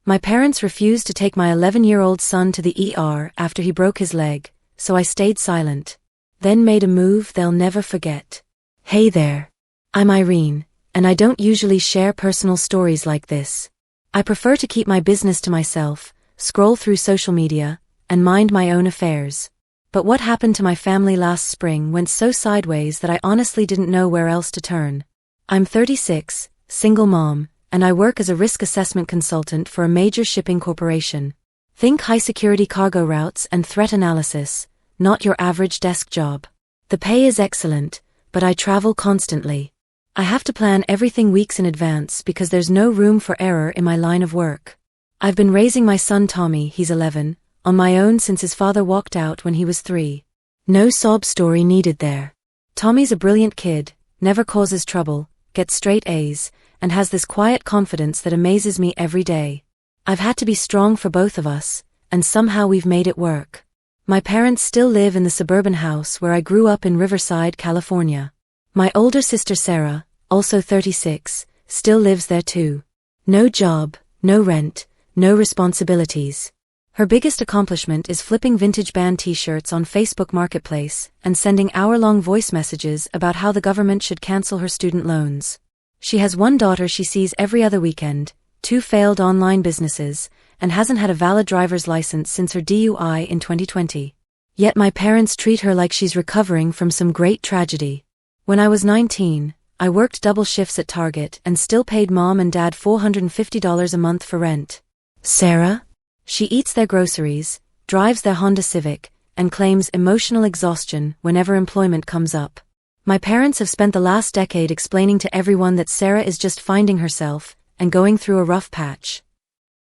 My parents refused to take my 11-year-old son to the ER after he broke his leg, so I stayed silent. Then made a move they'll never forget. Hey there. I'm Irene, and I don't usually share personal stories like this. I prefer to keep my business to myself, scroll through social media, and mind my own affairs. But what happened to my family last spring went so sideways that I honestly didn't know where else to turn. I'm 36, single mom, and I work as a risk assessment consultant for a major shipping corporation. Think high-security cargo routes and threat analysis, not your average desk job. The pay is excellent, but I travel constantly. I have to plan everything weeks in advance because there's no room for error in my line of work. I've been raising my son Tommy, he's 11, on my own since his father walked out when he was 3. No sob story needed there. Tommy's a brilliant kid, never causes trouble, gets straight A's, and has this quiet confidence that amazes me every day. I've had to be strong for both of us, and somehow we've made it work. My parents still live in the suburban house where I grew up in Riverside, California. My older sister Sarah, also 36, still lives there too. No job, no rent, no responsibilities. Her biggest accomplishment is flipping vintage band t-shirts on Facebook Marketplace and sending hour-long voice messages about how the government should cancel her student loans. She has one daughter she sees every other weekend, 2 failed online businesses, and hasn't had a valid driver's license since her DUI in 2020. Yet my parents treat her like she's recovering from some great tragedy. When I was 19, I worked double shifts at Target and still paid mom and dad $450 a month for rent. Sarah? She eats their groceries, drives their Honda Civic, and claims emotional exhaustion whenever employment comes up. My parents have spent the last decade explaining to everyone that Sarah is just finding herself and going through a rough patch.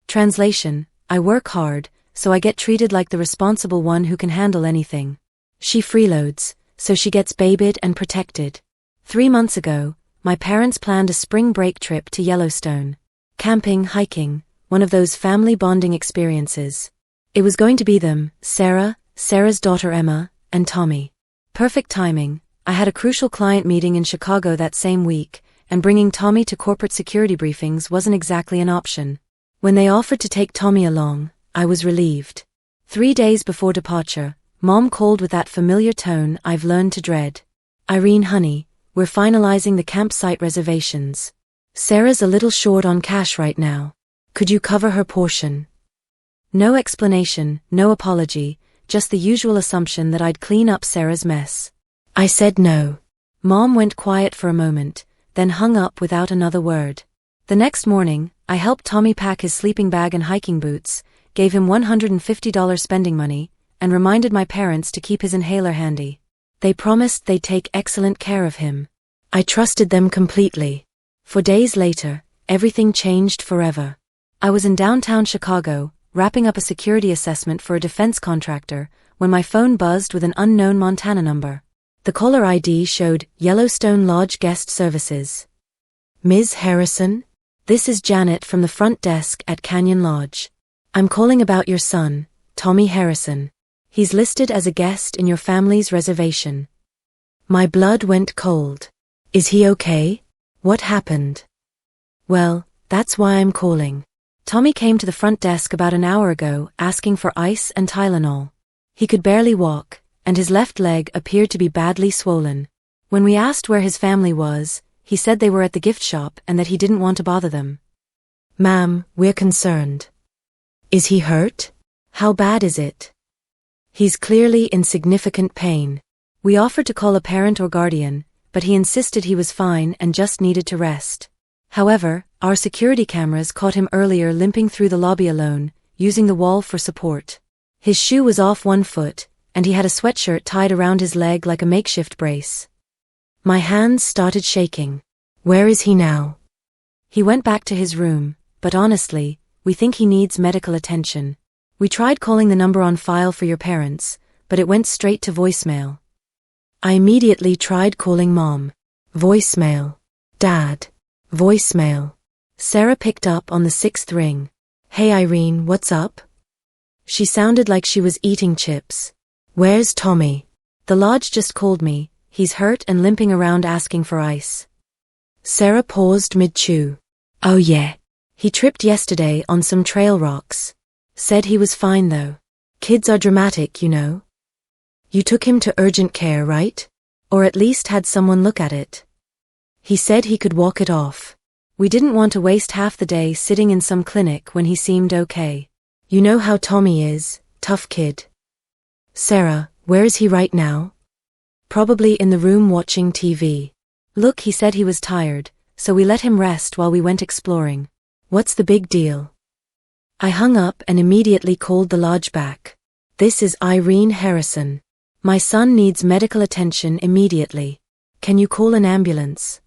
Translation: I work hard, so I get treated like the responsible one who can handle anything. She freeloads, so she gets babied and protected. 3 months ago, my parents planned a spring break trip to Yellowstone. Camping, hiking, one of those family bonding experiences. It was going to be them, Sarah, Sarah's daughter Emma, and Tommy. Perfect timing. I had a crucial client meeting in Chicago that same week, and bringing Tommy to corporate security briefings wasn't exactly an option. When they offered to take Tommy along, I was relieved. 3 days before departure, Mom called with that familiar tone I've learned to dread. Irene, honey, we're finalizing the campsite reservations. Sarah's a little short on cash right now. Could you cover her portion? No explanation, no apology, just the usual assumption that I'd clean up Sarah's mess. I said no. Mom went quiet for a moment, then hung up without another word. The next morning, I helped Tommy pack his sleeping bag and hiking boots, gave him $150 spending money, and reminded my parents to keep his inhaler handy. They promised they'd take excellent care of him. I trusted them completely. 4 days later, everything changed forever. I was in downtown Chicago, wrapping up a security assessment for a defense contractor, when my phone buzzed with an unknown Montana number. The caller ID showed Yellowstone Lodge Guest Services. Ms. Harrison? This is Janet from the front desk at Canyon Lodge. I'm calling about your son, Tommy Harrison. He's listed as a guest in your family's reservation. My blood went cold. Is he okay? What happened? Well, that's why I'm calling. Tommy came to the front desk about an hour ago asking for ice and Tylenol. He could barely walk, and his left leg appeared to be badly swollen. When we asked where his family was, he said they were at the gift shop and that he didn't want to bother them. Ma'am, we're concerned. Is he hurt? How bad is it? He's clearly in significant pain. We offered to call a parent or guardian, but he insisted he was fine and just needed to rest. However, our security cameras caught him earlier limping through the lobby alone, using the wall for support. His shoe was off one foot, and he had a sweatshirt tied around his leg like a makeshift brace. My hands started shaking. Where is he now? He went back to his room, but honestly, we think he needs medical attention. We tried calling the number on file for your parents, but it went straight to voicemail. I immediately tried calling Mom. Voicemail. Dad. Voicemail. Sarah picked up on the 6th ring. Hey Irene, what's up? She sounded like she was eating chips. Where's Tommy? The lodge just called me. He's hurt and limping around asking for ice. Sarah paused mid-chew. Oh yeah. He tripped yesterday on some trail rocks. Said he was fine though. Kids are dramatic, you know. You took him to urgent care, right? Or at least had someone look at it. He said he could walk it off. We didn't want to waste half the day sitting in some clinic when he seemed okay. You know how Tommy is, tough kid. Sarah, where is he right now? Probably in the room watching TV. Look, he said he was tired, so we let him rest while we went exploring. What's the big deal? I hung up and immediately called the lodge back. This is Irene Harrison. My son needs medical attention immediately. Can you call an ambulance?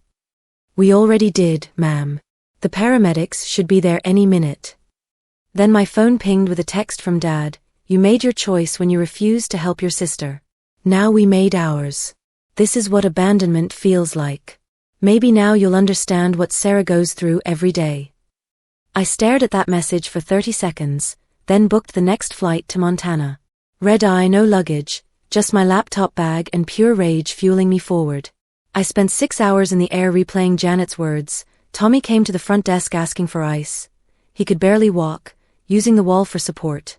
We already did, ma'am. The paramedics should be there any minute. Then my phone pinged with a text from Dad. You made your choice when you refused to help your sister. Now we made ours. This is what abandonment feels like. Maybe now you'll understand what Sarah goes through every day. I stared at that message for 30 seconds, then booked the next flight to Montana. Red eye, no luggage, just my laptop bag and pure rage fueling me forward. I spent 6 hours in the air replaying Janet's words. Tommy came to the front desk asking for ice. He could barely walk, using the wall for support.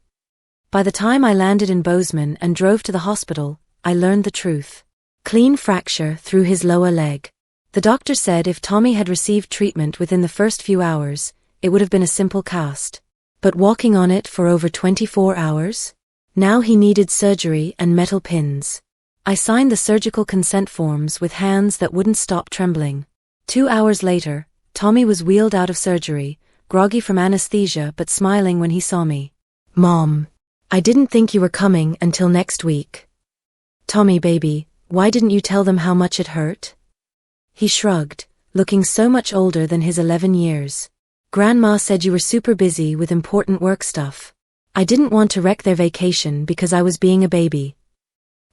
By the time I landed in Bozeman and drove to the hospital, I learned the truth. Clean fracture through his lower leg. The doctor said if Tommy had received treatment within the first few hours, it would have been a simple cast. But walking on it for over 24 hours? Now he needed surgery and metal pins. I signed the surgical consent forms with hands that wouldn't stop trembling. 2 hours later, Tommy was wheeled out of surgery, groggy from anesthesia but smiling when he saw me. Mom, I didn't think you were coming until next week. Tommy baby, why didn't you tell them how much it hurt? He shrugged, looking so much older than his 11 years. Grandma said you were super busy with important work stuff. I didn't want to wreck their vacation because I was being a baby.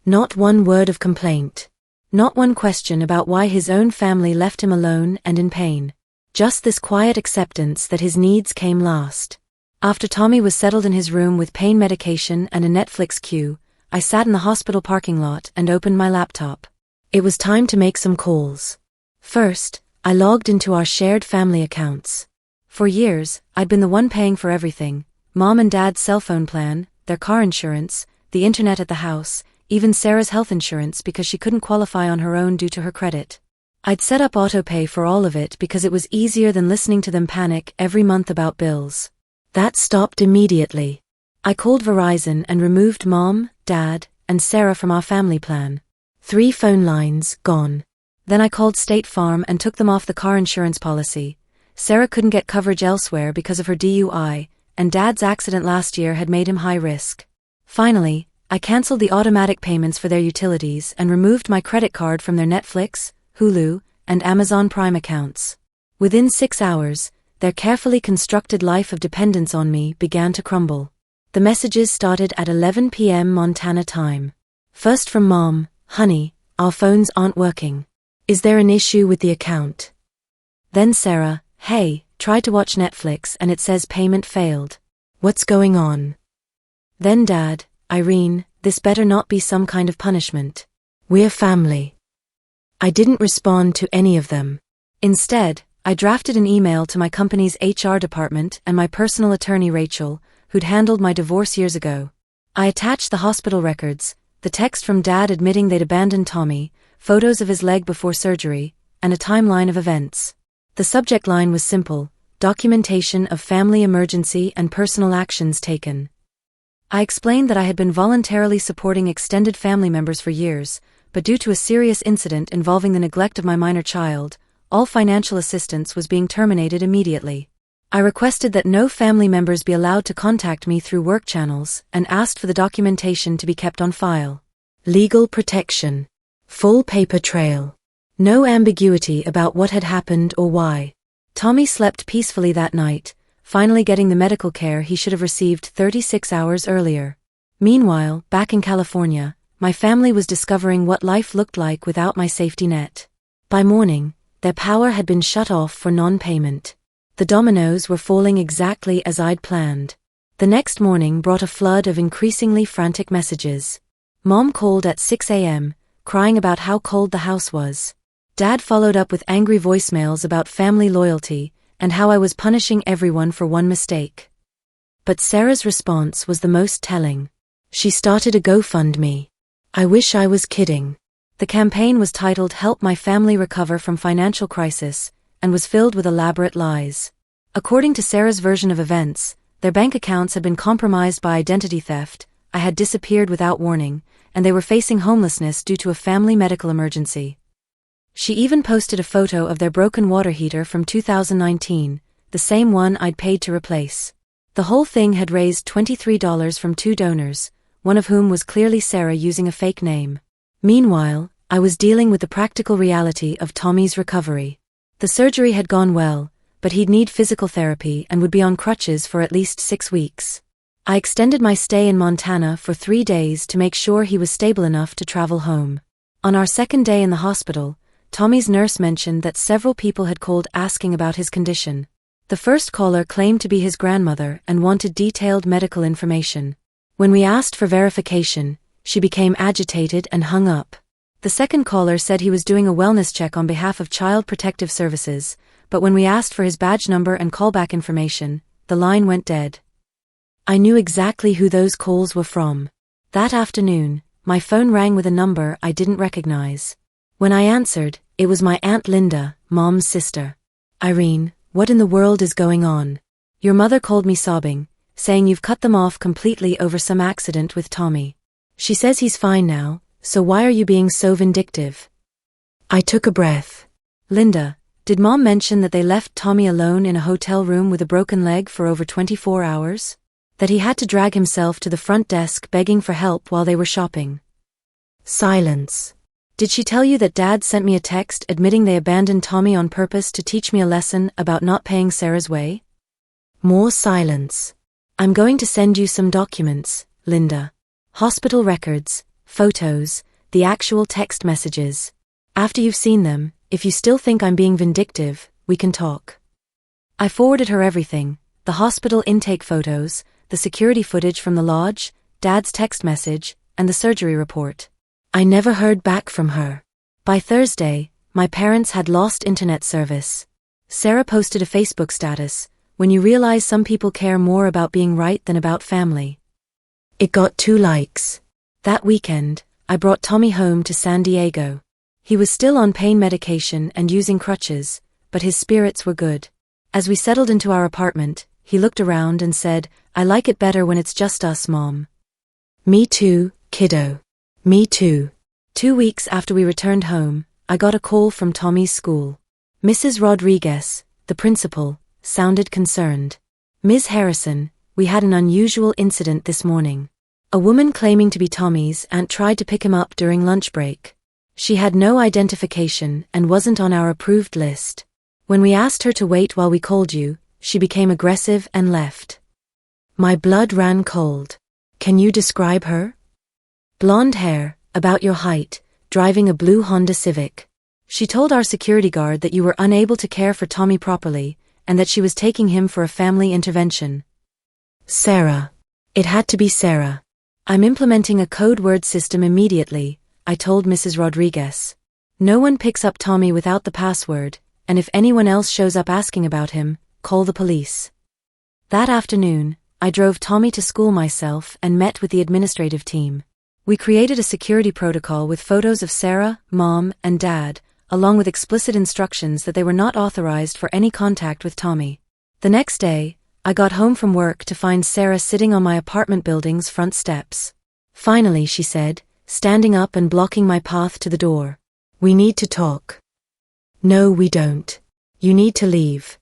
Not one word of complaint. Not one question about why his own family left him alone and in pain. Just this quiet acceptance that his needs came last. After Tommy was settled in his room with pain medication and a Netflix queue, I sat in the hospital parking lot and opened my laptop. It was time to make some calls. First, I logged into our shared family accounts. For years, I'd been the one paying for everything. Mom and Dad's cell phone plan, their car insurance, the internet at the house, even Sarah's health insurance because she couldn't qualify on her own due to her credit. I'd set up autopay for all of it because it was easier than listening to them panic every month about bills. That stopped immediately. I called Verizon and removed Mom, Dad, and Sarah from our family plan. 3 phone lines, gone. Then I called State Farm and took them off the car insurance policy. Sarah couldn't get coverage elsewhere because of her DUI, and Dad's accident last year had made him high risk. Finally, I canceled the automatic payments for their utilities and removed my credit card from their Netflix, Hulu, and Amazon Prime accounts. Within 6 hours, their carefully constructed life of dependence on me began to crumble. The messages started at 11 p.m. Montana time. First from Mom, honey, our phones aren't working. Is there an issue with the account? Then Sarah, hey, tried to watch Netflix and it says payment failed. What's going on? Then Dad, Irene, this better not be some kind of punishment. We're family. I didn't respond to any of them. Instead, I drafted an email to my company's HR department and my personal attorney Rachel, who'd handled my divorce years ago. I attached the hospital records, the text from Dad admitting they'd abandoned Tommy, photos of his leg before surgery, and a timeline of events. The subject line was simple: documentation of family emergency and personal actions taken. I explained that I had been voluntarily supporting extended family members for years, but due to a serious incident involving the neglect of my minor child, all financial assistance was being terminated immediately. I requested that no family members be allowed to contact me through work channels and asked for the documentation to be kept on file. Legal protection. Full paper trail. No ambiguity about what had happened or why. Tommy slept peacefully that night, finally getting the medical care he should have received 36 hours earlier. Meanwhile, back in California, my family was discovering what life looked like without my safety net. By morning, their power had been shut off for non-payment. The dominoes were falling exactly as I'd planned. The next morning brought a flood of increasingly frantic messages. Mom called at 6 a.m., crying about how cold the house was. Dad followed up with angry voicemails about family loyalty, and how I was punishing everyone for one mistake. But Sarah's response was the most telling. She started a GoFundMe. I wish I was kidding. The campaign was titled "Help My Family Recover from Financial Crisis," and was filled with elaborate lies. According to Sarah's version of events, their bank accounts had been compromised by identity theft, I had disappeared without warning, and they were facing homelessness due to a family medical emergency. She even posted a photo of their broken water heater from 2019, the same one I'd paid to replace. The whole thing had raised $23 from 2 donors, one of whom was clearly Sarah using a fake name. Meanwhile, I was dealing with the practical reality of Tommy's recovery. The surgery had gone well, but he'd need physical therapy and would be on crutches for at least 6 weeks. I extended my stay in Montana for 3 days to make sure he was stable enough to travel home. On our second day in the hospital, Tommy's nurse mentioned that several people had called asking about his condition. The first caller claimed to be his grandmother and wanted detailed medical information. When we asked for verification, she became agitated and hung up. The second caller said he was doing a wellness check on behalf of Child Protective Services, but when we asked for his badge number and callback information, the line went dead. I knew exactly who those calls were from. That afternoon, my phone rang with a number I didn't recognize. When I answered, it was my Aunt Linda, Mom's sister. Irene, what in the world is going on? Your mother called me sobbing, saying you've cut them off completely over some accident with Tommy. She says he's fine now, so why are you being so vindictive? I took a breath. Linda, did Mom mention that they left Tommy alone in a hotel room with a broken leg for over 24 hours? That he had to drag himself to the front desk begging for help while they were shopping? Silence. Did she tell you that Dad sent me a text admitting they abandoned Tommy on purpose to teach me a lesson about not paying Sarah's way? More silence. I'm going to send you some documents, Linda. Hospital records, photos, the actual text messages. After you've seen them, if you still think I'm being vindictive, we can talk. I forwarded her everything, the hospital intake photos, the security footage from the lodge, Dad's text message, and the surgery report. I never heard back from her. By Thursday, my parents had lost internet service. Sarah posted a Facebook status, "When you realize some people care more about being right than about family." It got 2 likes. That weekend, I brought Tommy home to San Diego. He was still on pain medication and using crutches, but his spirits were good. As we settled into our apartment, he looked around and said, "I like it better when it's just us, Mom." Me too, kiddo. Me too. 2 weeks after we returned home, I got a call from Tommy's school. Mrs. Rodriguez, the principal, sounded concerned. "Ms. Harrison, we had an unusual incident this morning. A woman claiming to be Tommy's aunt tried to pick him up during lunch break. She had no identification and wasn't on our approved list. When we asked her to wait while we called you, she became aggressive and left." My blood ran cold. Can you describe her? Blonde hair, about your height, driving a blue Honda Civic. She told our security guard that you were unable to care for Tommy properly, and that she was taking him for a family intervention. Sarah. It had to be Sarah. "I'm implementing a code word system immediately," I told Mrs. Rodriguez. "No one picks up Tommy without the password, and if anyone else shows up asking about him, call the police." That afternoon, I drove Tommy to school myself and met with the administrative team. We created a security protocol with photos of Sarah, Mom, and Dad, along with explicit instructions that they were not authorized for any contact with Tommy. The next day, I got home from work to find Sarah sitting on my apartment building's front steps. "Finally," she said, standing up and blocking my path to the door. "We need to talk." "No, we don't. You need to leave."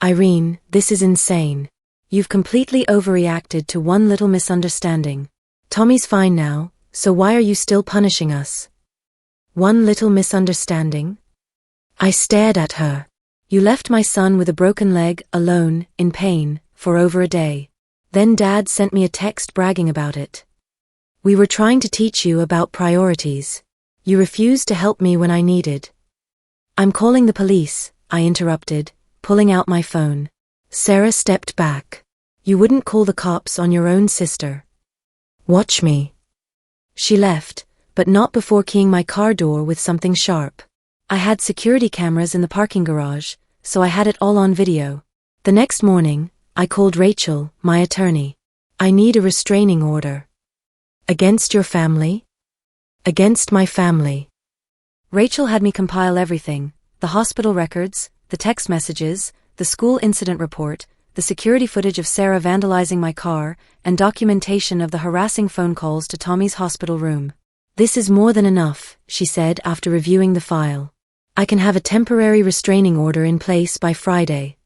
"Irene, this is insane. You've completely overreacted to one little misunderstanding. Tommy's fine now, so why are you still punishing us?" "One little misunderstanding?" I stared at her. "You left my son with a broken leg, alone, in pain, for over a day. Then Dad sent me a text bragging about it. We were trying to teach you about priorities. You refused to help me when I needed." "I'm calling the police," I interrupted, pulling out my phone. Sarah stepped back. "You wouldn't call the cops on your own sister." "Watch me." She left, but not before keying my car door with something sharp. I had security cameras in the parking garage, so I had it all on video. The next morning, I called Rachel, my attorney. I need a restraining order. Against your family? Against my family. Rachel had me compile everything: the hospital records, the text messages, the school incident report, the security footage of Sarah vandalizing my car, and documentation of the harassing phone calls to Tommy's hospital room. This is more than enough, she said after reviewing the file. I can have a temporary restraining order in place by Friday.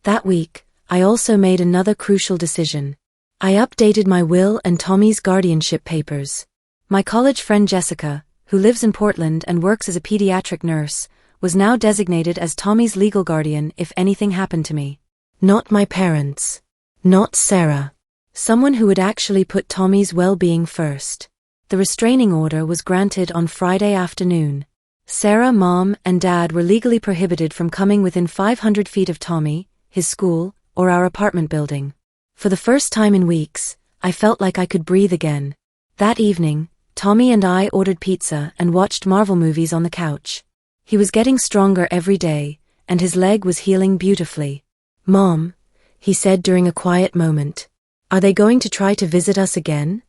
That week, I also made another crucial decision. I updated my will and Tommy's guardianship papers. My college friend Jessica, who lives in Portland and works as a pediatric nurse, was now designated as Tommy's legal guardian if anything happened to me. Not my parents. Not Sarah. Someone who would actually put Tommy's well-being first. The restraining order was granted on Friday afternoon. Sarah, Mom, and Dad were legally prohibited from coming within 500 feet of Tommy, his school, or our apartment building. For the first time in weeks, I felt like I could breathe again. That evening, Tommy and I ordered pizza and watched Marvel movies on the couch. He was getting stronger every day, and his leg was healing beautifully. Mom, he said during a quiet moment, are they going to try to visit us again?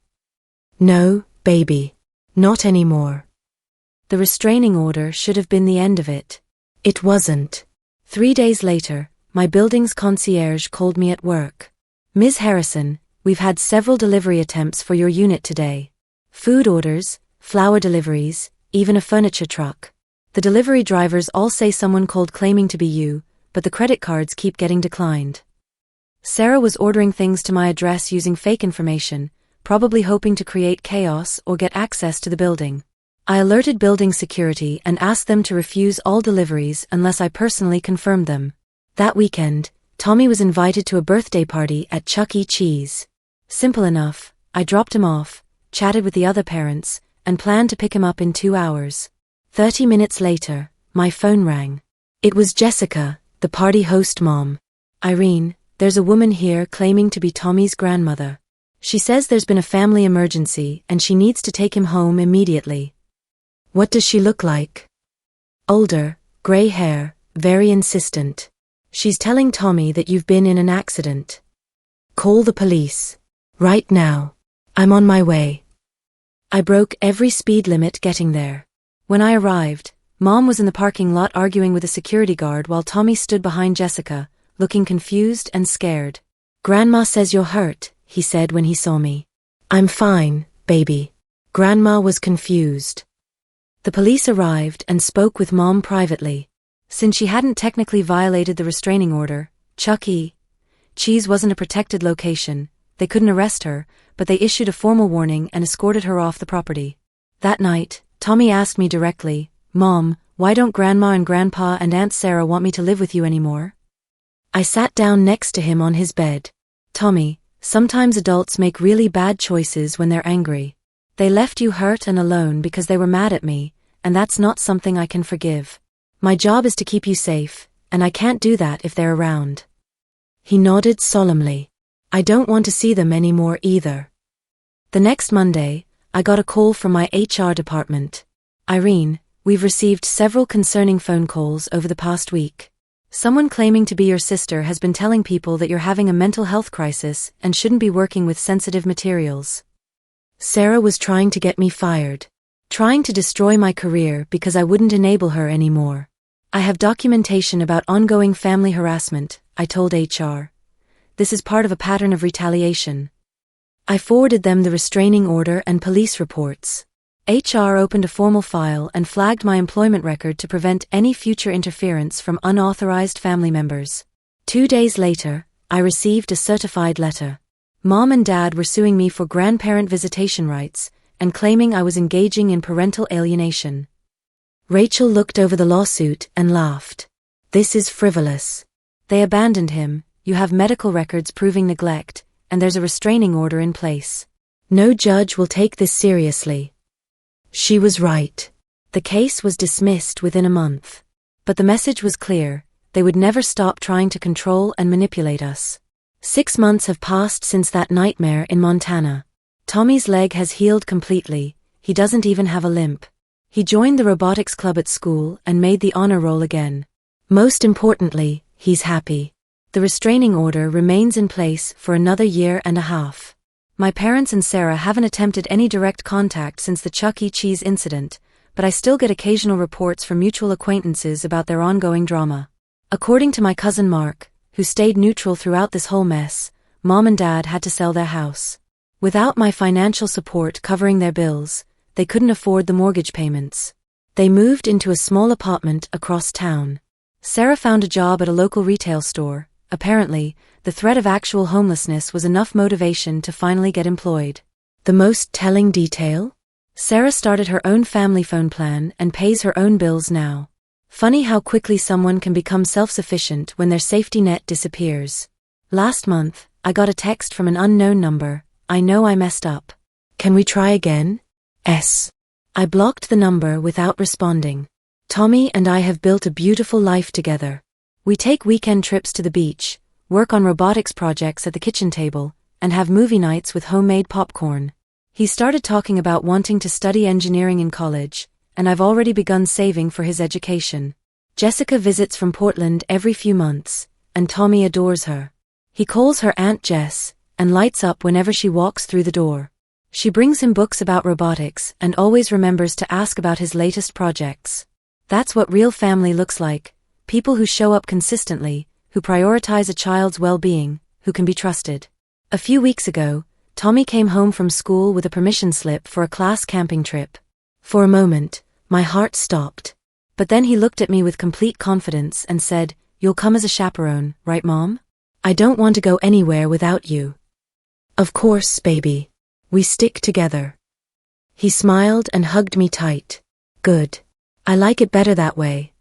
No, baby. Not anymore. The restraining order should have been the end of it. It wasn't. 3 days later, my building's concierge called me at work. Ms. Harrison, we've had several delivery attempts for your unit today. Food orders, flower deliveries, even a furniture truck. The delivery drivers all say someone called claiming to be you, but the credit cards keep getting declined. Sarah was ordering things to my address using fake information, probably hoping to create chaos or get access to the building. I alerted building security and asked them to refuse all deliveries unless I personally confirmed them. That weekend, Tommy was invited to a birthday party at Chuck E. Cheese. Simple enough, I dropped him off, chatted with the other parents, and planned to pick him up in 2 hours. 30 minutes later, my phone rang. It was Jessica, the party host mom. Irene, there's a woman here claiming to be Tommy's grandmother. She says there's been a family emergency and she needs to take him home immediately. What does she look like? Older, gray hair, very insistent. She's telling Tommy that you've been in an accident. Call the police. Right now. I'm on my way. I broke every speed limit getting there. When I arrived, Mom was in the parking lot arguing with a security guard while Tommy stood behind Jessica, looking confused and scared. Grandma says you're hurt, he said when he saw me. I'm fine, baby. Grandma was confused. The police arrived and spoke with Mom privately. Since she hadn't technically violated the restraining order, Chuck E. Cheese wasn't a protected location, they couldn't arrest her, but they issued a formal warning and escorted her off the property. That night, Tommy asked me directly, Mom, why don't Grandma and Grandpa and Aunt Sarah want me to live with you anymore? I sat down next to him on his bed. Tommy, sometimes adults make really bad choices when they're angry. They left you hurt and alone because they were mad at me, and that's not something I can forgive. My job is to keep you safe, and I can't do that if they're around. He nodded solemnly. I don't want to see them anymore either. The next Monday, I got a call from my HR department. Irene, we've received several concerning phone calls over the past week. Someone claiming to be your sister has been telling people that you're having a mental health crisis and shouldn't be working with sensitive materials. Sarah was trying to get me fired. Trying to destroy my career because I wouldn't enable her anymore. I have documentation about ongoing family harassment, I told HR. This is part of a pattern of retaliation. I forwarded them the restraining order and police reports. HR opened a formal file and flagged my employment record to prevent any future interference from unauthorized family members. 2 days later, I received a certified letter. Mom and Dad were suing me for grandparent visitation rights and claiming I was engaging in parental alienation. Rachel looked over the lawsuit and laughed. This is frivolous. They abandoned him, you have medical records proving neglect, and there's a restraining order in place. No judge will take this seriously. She was right. The case was dismissed within a month. But the message was clear, they would never stop trying to control and manipulate us. 6 months have passed since that nightmare in Montana. Tommy's leg has healed completely, he doesn't even have a limp. He joined the robotics club at school and made the honor roll again. Most importantly, he's happy. The restraining order remains in place for another year and a half. My parents and Sarah haven't attempted any direct contact since the Chuck E. Cheese incident, but I still get occasional reports from mutual acquaintances about their ongoing drama. According to my cousin Mark, who stayed neutral throughout this whole mess, Mom and Dad had to sell their house. Without my financial support covering their bills, they couldn't afford the mortgage payments. They moved into a small apartment across town. Sarah found a job at a local retail store. Apparently, the threat of actual homelessness was enough motivation to finally get employed. The most telling detail? Sarah started her own family phone plan and pays her own bills now. Funny how quickly someone can become self-sufficient when their safety net disappears. Last month, I got a text from an unknown number. I know I messed up. Can we try again? S. I blocked the number without responding. Tommy and I have built a beautiful life together. We take weekend trips to the beach, work on robotics projects at the kitchen table, and have movie nights with homemade popcorn. He started talking about wanting to study engineering in college, and I've already begun saving for his education. Jessica visits from Portland every few months, and Tommy adores her. He calls her Aunt Jess, and lights up whenever she walks through the door. She brings him books about robotics and always remembers to ask about his latest projects. That's what real family looks like. People who show up consistently, who prioritize a child's well-being, who can be trusted. A few weeks ago, Tommy came home from school with a permission slip for a class camping trip. For a moment, my heart stopped. But then he looked at me with complete confidence and said, "You'll come as a chaperone, right, Mom? I don't want to go anywhere without you." "Of course, baby. We stick together." He smiled and hugged me tight. "Good. I like it better that way."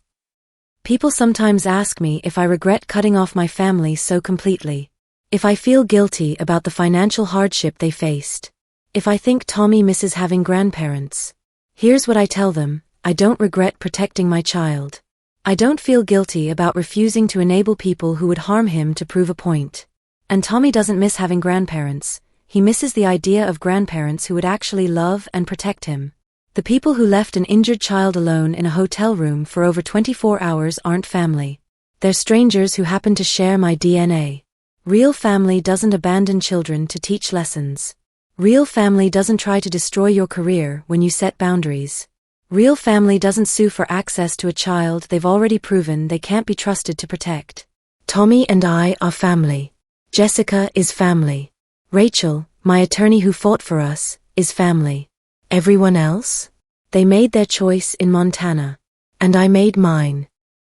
People sometimes ask me if I regret cutting off my family so completely. If I feel guilty about the financial hardship they faced. If I think Tommy misses having grandparents. Here's what I tell them: I don't regret protecting my child. I don't feel guilty about refusing to enable people who would harm him to prove a point. And Tommy doesn't miss having grandparents. He misses the idea of grandparents who would actually love and protect him. The people who left an injured child alone in a hotel room for over 24 hours aren't family. They're strangers who happen to share my DNA. Real family doesn't abandon children to teach lessons. Real family doesn't try to destroy your career when you set boundaries. Real family doesn't sue for access to a child they've already proven they can't be trusted to protect. Tommy and I are family. Jessica is family. Rachel, my attorney who fought for us, is family. Everyone else? They made their choice in Montana. And I made mine.